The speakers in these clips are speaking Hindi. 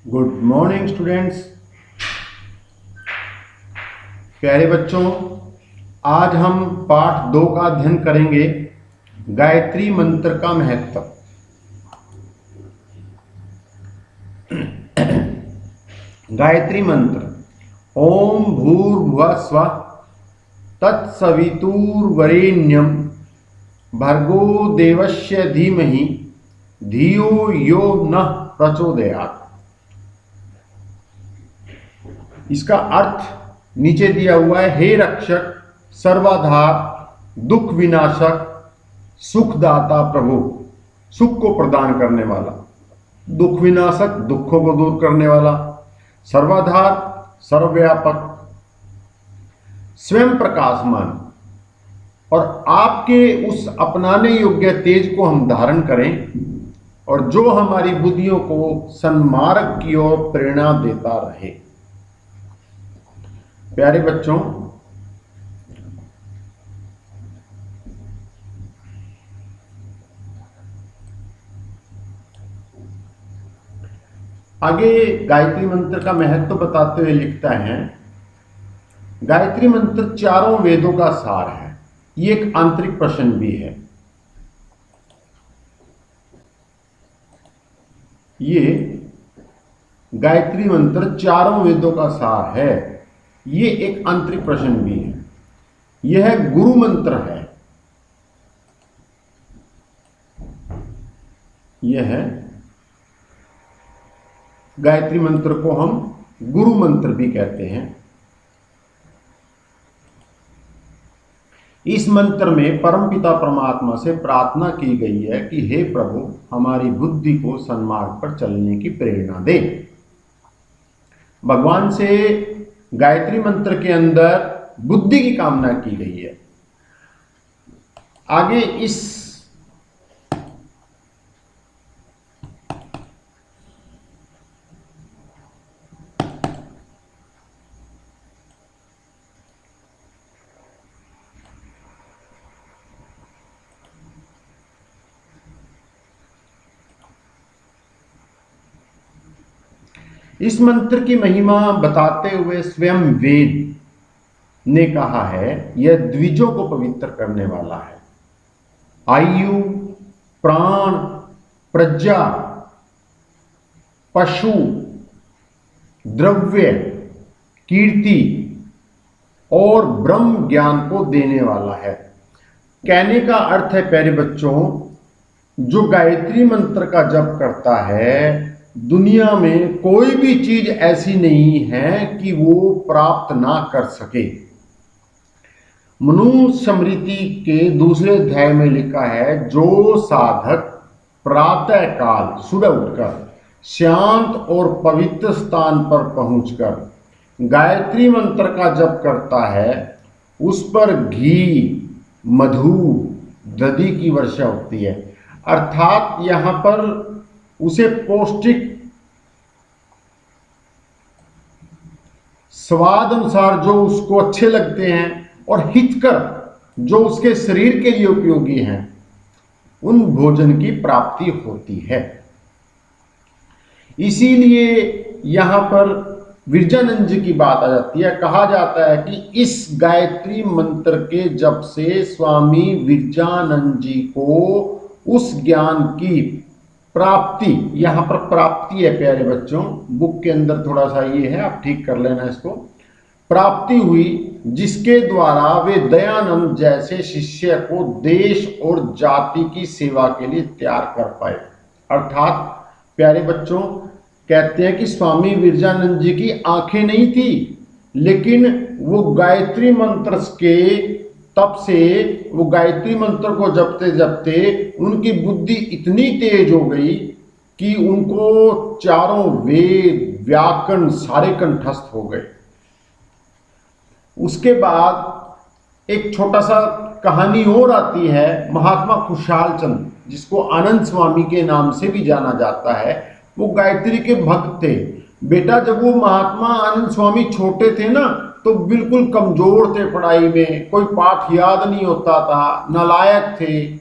Good morning students. प्यारे बच्चों, आज हम पाठ 2 का अध्ययन करेंगे, गायत्री मंत्र का महत्व। गायत्री मंत्र। ओम भूर्भुवः स्वः तत्सवितुर्वरेण्यं भर्गो देवस्य धीमहि धियो यो नः प्रचोदयात्। इसका अर्थ नीचे दिया हुआ है। हे रक्षक, सर्वाधार, दुख विनाशक, सुखदाता प्रभु, सुख को प्रदान करने वाला, दुख विनाशक, दुखों को दूर करने वाला, सर्वाधार, सर्वव्यापक, स्वयं प्रकाशमान, और आपके उस अपनाने योग्य तेज को हम धारण करें और जो हमारी बुद्धियों को सन्मार्ग की ओर प्रेरणा देता रहे। प्यारे बच्चों, आगे गायत्री मंत्र का महत्व बताते हुए लिखता है, गायत्री मंत्र चारों वेदों का सार है। ये एक आंतरिक प्रश्न भी है। ये गायत्री मंत्र चारों वेदों का सार है। ये एक आंतरिक प्रश्न भी है। यह गुरु मंत्र है। यह गायत्री मंत्र को हम गुरु मंत्र भी कहते हैं। इस मंत्र में परमपिता परमात्मा से प्रार्थना की गई है कि हे प्रभु, हमारी बुद्धि को सन्मार्ग पर चलने की प्रेरणा दे। भगवान से गायत्री मंत्र के अंदर बुद्धि की कामना की गई है। आगे इस मंत्र की महिमा बताते हुए स्वयं वेद ने कहा है, यह द्विजों को पवित्र करने वाला है। आयु, प्राण, प्रज्ञा, पशु, द्रव्य, कीर्ति और ब्रह्म ज्ञान को देने वाला है। कहने का अर्थ है प्यारे बच्चों, जो गायत्री मंत्र का जप करता है, दुनिया में कोई भी चीज ऐसी नहीं है कि वो प्राप्त ना कर सके। मनुष्य स्मृति के दूसरे अध्याय में लिखा है, जो साधक प्रातः काल सुबह उठकर शांत और पवित्र स्थान पर पहुंचकर गायत्री मंत्र का जप करता है, उस पर घी, मधु, दधि की वर्षा होती है। अर्थात यहां पर उसे पौष्टिक स्वाद अनुसार जो उसको अच्छे लगते हैं और हितकर जो उसके शरीर के लिए उपयोगी हैं, उन भोजन की प्राप्ति होती है। इसीलिए यहां पर विरजानंद जी की बात आ जाती है। कहा जाता है कि इस गायत्री मंत्र के जप से स्वामी विरजानंद जी को उस ज्ञान की प्राप्ति, यहां पर प्राप्ति है प्यारे बच्चों, बुक के अंदर थोड़ा सा ये है, आप ठीक कर लेना इसको, प्राप्ति हुई जिसके द्वारा वे दयानंद जैसे शिष्य को देश और जाति की सेवा के लिए तैयार कर पाए। अर्थात प्यारे बच्चों, कहते हैं कि स्वामी विरजानंद जी की आंखें नहीं थी, लेकिन वो गायत्री मंत्र के तब से, वो गायत्री मंत्र को जपते जपते उनकी बुद्धि इतनी तेज हो गई कि उनको चारों वेद, व्याकरण सारे कंठस्थ हो गए। उसके बाद एक छोटा सा कहानी और आती है। महात्मा खुशहाल चंद, जिसको आनंद स्वामी के नाम से भी जाना जाता है, वो गायत्री के भक्त थे। बेटा, जब वो महात्मा आनंद स्वामी छोटे थे ना, तो बिल्कुल कमजोर थे पढ़ाई में, कोई पाठ याद नहीं होता था, नालायक थे,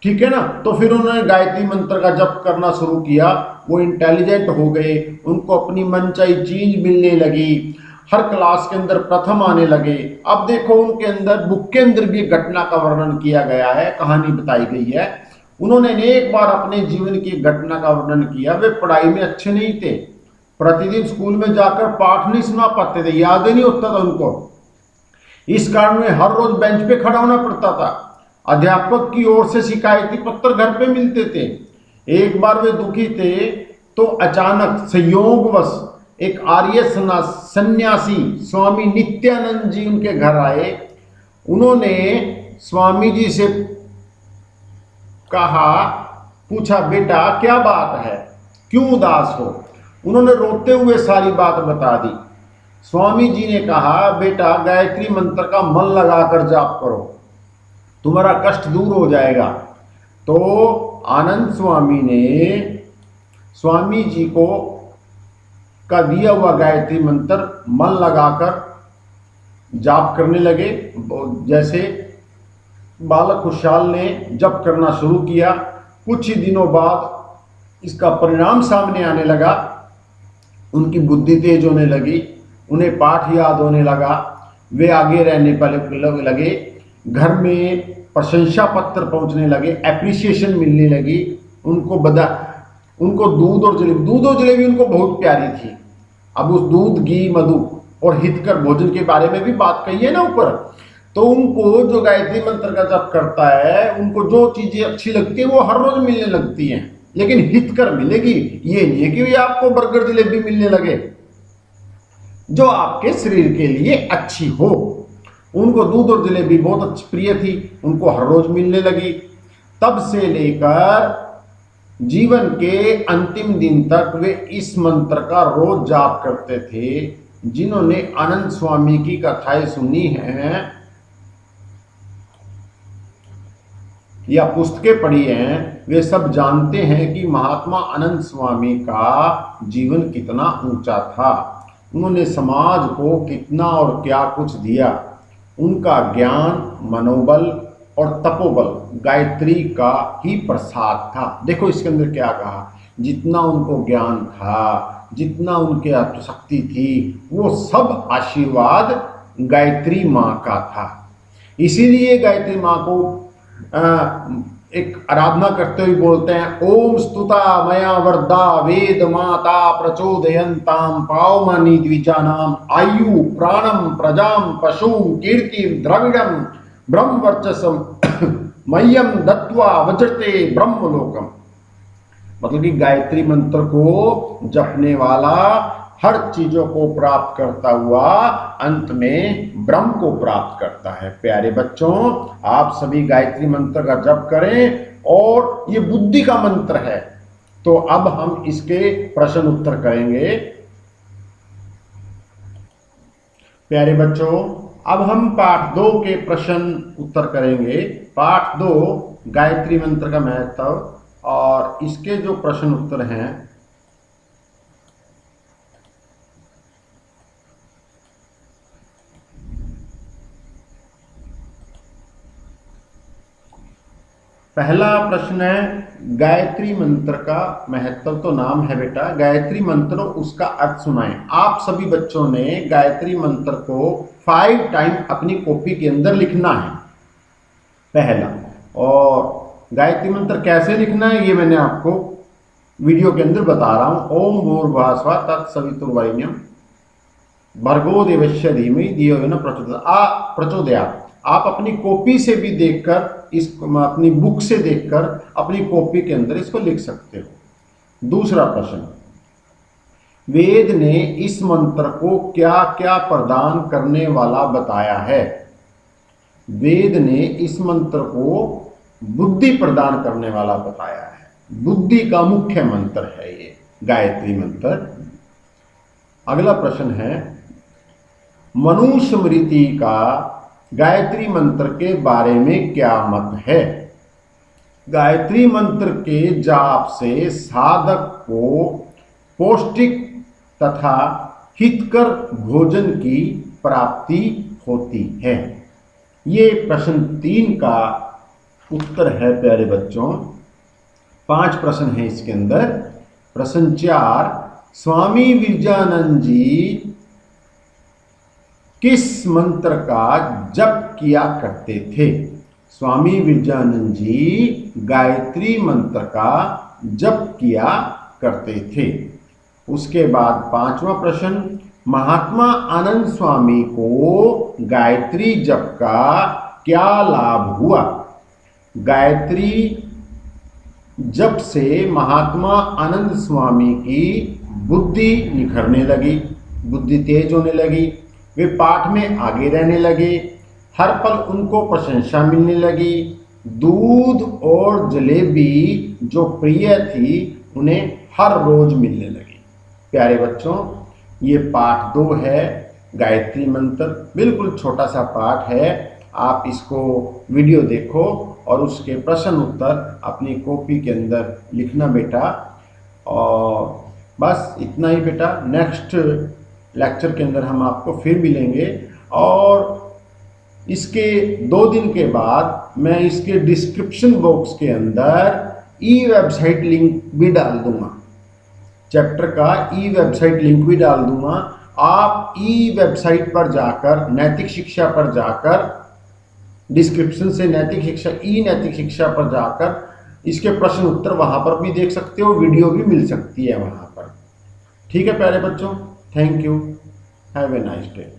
ठीक है ना। तो फिर उन्होंने गायत्री मंत्र का जप करना शुरू किया। वो इंटेलिजेंट हो गए, उनको अपनी मनचाही चीज मिलने लगी, हर क्लास के अंदर प्रथम आने लगे। अब देखो उनके अंदर, बुक के अंदर भी घटना का वर्णन किया गया है, कहानी बताई गई है। उन्होंने एक बार अपने जीवन की घटना का वर्णन किया। वे पढ़ाई में अच्छे नहीं थे, प्रतिदिन स्कूल में जाकर पाठ नहीं सुना पाते थे, याद ही नहीं होता था उनको। इस कारण में हर रोज बेंच पे खड़ा होना पड़ता था। अध्यापक की ओर से शिकायती पत्र घर पे मिलते थे। एक बार वे दुखी थे तो अचानक संयोगवश एक आर्य सन्यासी स्वामी नित्यानंद जी उनके घर आए। उन्होंने स्वामी जी से कहा, पूछा, बेटा क्या बात है, क्यों उदास हो? उन्होंने रोते हुए सारी बात बता दी। स्वामी जी ने कहा, बेटा गायत्री मंत्र का मन लगाकर जाप करो, तुम्हारा कष्ट दूर हो जाएगा। तो आनंद स्वामी ने स्वामी जी को का दिया हुआ गायत्री मंत्र मन लगाकर जाप करने लगे। जैसे बालक खुशहाल ने जप करना शुरू किया, कुछ ही दिनों बाद इसका परिणाम सामने आने लगा। उनकी बुद्धि तेज होने लगी, उन्हें पाठ याद होने लगा, वे आगे रहने पर लगे, घर में प्रशंसा पत्र पहुंचने लगे, एप्रिसिएशन मिलने लगी। उनको दूध और जलेबी उनको बहुत प्यारी थी। अब उस दूध, घी, मधु और हितकर भोजन के बारे में भी बात कही है ना ऊपर। तो उनको जो गायत्री मंत्र का जप करता है, उनको जो चीजें अच्छी लगती है वो हर रोज मिलने लगती हैं, लेकिन हितकर मिलेगी। ये नहीं है कि आपको बर्गर जलेबी मिलने लगे, जो आपके शरीर के लिए अच्छी हो। उनको दूध और जलेबी बहुत अच्छी प्रिय थी, उनको हर रोज मिलने लगी। तब से लेकर जीवन के अंतिम दिन तक वे इस मंत्र का रोज जाप करते थे। जिन्होंने आनंद स्वामी की कथाएं सुनी हैं या पुस्तकें पढ़ी हैं, वे सब जानते हैं कि महात्मा आनंद स्वामी का जीवन कितना ऊंचा था। उन्होंने समाज को कितना और क्या कुछ दिया। उनका ज्ञान, मनोबल और तपोबल गायत्री का ही प्रसाद था। देखो इसके अंदर क्या कहा, जितना उनको ज्ञान था, जितना उनके शक्ति थी, वो सब आशीर्वाद गायत्री माँ का था। इसीलिए गायत्री माँ को एक आराधना करते हुए बोलते हैं, ओम स्तुता मया वरदा वेद माता प्रचोदयंताम पावमानी द्विजानाम आयु प्राणम प्रजाम पशुम कीर्ति द्रविड़म ब्रह्म वर्चसम मय्यम दत्वा वज्रते ब्रह्मलोकम। मतलब कि गायत्री मंत्र को जपने वाला हर चीजों को प्राप्त करता हुआ अंत में ब्रह्म को प्राप्त करता है। प्यारे बच्चों, आप सभी गायत्री मंत्र का जप करें, और ये बुद्धि का मंत्र है। तो अब हम इसके प्रश्न उत्तर करेंगे। प्यारे बच्चों, अब हम पाठ 2 के प्रश्न उत्तर करेंगे। पाठ 2 गायत्री मंत्र का महत्व, और इसके जो प्रश्न उत्तर हैं पहला प्रश्न है, गायत्री मंत्र का महत्व। तो नाम है बेटा गायत्री मंत्र, उसका अर्थ सुनाएं। आप सभी बच्चों ने गायत्री मंत्र को 5 टाइम अपनी कॉपी के अंदर लिखना है, पहला। और गायत्री मंत्र कैसे लिखना है ये मैंने आपको वीडियो के अंदर बता रहा हूं। ओम भूर्भुवः तत्सवितुर्वरेण्यम भर्गो देवस्य धीमहि धियो यो न प्रचोदयात्। आप अपनी कॉपी से भी देखकर, इस अपनी बुक से देखकर अपनी कॉपी के अंदर इसको लिख सकते हो। दूसरा प्रश्न, वेद ने इस मंत्र को क्या क्या प्रदान करने वाला बताया है? वेद ने इस मंत्र को बुद्धि प्रदान करने वाला बताया है। बुद्धि का मुख्य मंत्र है ये गायत्री मंत्र। अगला प्रश्न है, मनुस्मृति का गायत्री मंत्र के बारे में क्या मत है? गायत्री मंत्र के जाप से साधक को पौष्टिक तथा हितकर भोजन की प्राप्ति होती है। ये प्रश्न 3 का उत्तर है प्यारे बच्चों। 5 प्रश्न है इसके अंदर। प्रश्न 4, स्वामी विरजानंद जी किस मंत्र का जप किया करते थे? स्वामी विरजानंद जी गायत्री मंत्र का जप किया करते थे। उसके बाद 5वां प्रश्न, महात्मा आनंद स्वामी को गायत्री जप का क्या लाभ हुआ? गायत्री जप से महात्मा आनंद स्वामी की बुद्धि निखरने लगी, बुद्धि तेज होने लगी, वे पाठ में आगे रहने लगे, हर पल उनको प्रशंसा मिलने लगी, दूध और जलेबी जो प्रिय थी उन्हें हर रोज मिलने लगी। प्यारे बच्चों, ये पाठ 2 है गायत्री मंत्र, बिल्कुल छोटा सा पाठ है। आप इसको वीडियो देखो और उसके प्रश्न उत्तर अपनी कॉपी के अंदर लिखना बेटा। और बस इतना ही बेटा, नेक्स्ट लेक्चर के अंदर हम आपको फिर मिलेंगे और इसके 2 दिन के बाद मैं इसके डिस्क्रिप्शन बॉक्स के अंदर ई वेबसाइट लिंक भी डाल दूंगा, चैप्टर का ई वेबसाइट लिंक भी डाल दूंगा। आप ई वेबसाइट पर जाकर, नैतिक शिक्षा पर जाकर, डिस्क्रिप्शन से नैतिक शिक्षा, ई नैतिक शिक्षा पर जाकर इसके प्रश्न उत्तर वहां पर भी देख सकते हो, वीडियो भी मिल सकती है वहां पर। ठीक है प्यारे बच्चों, thank you, have a nice day.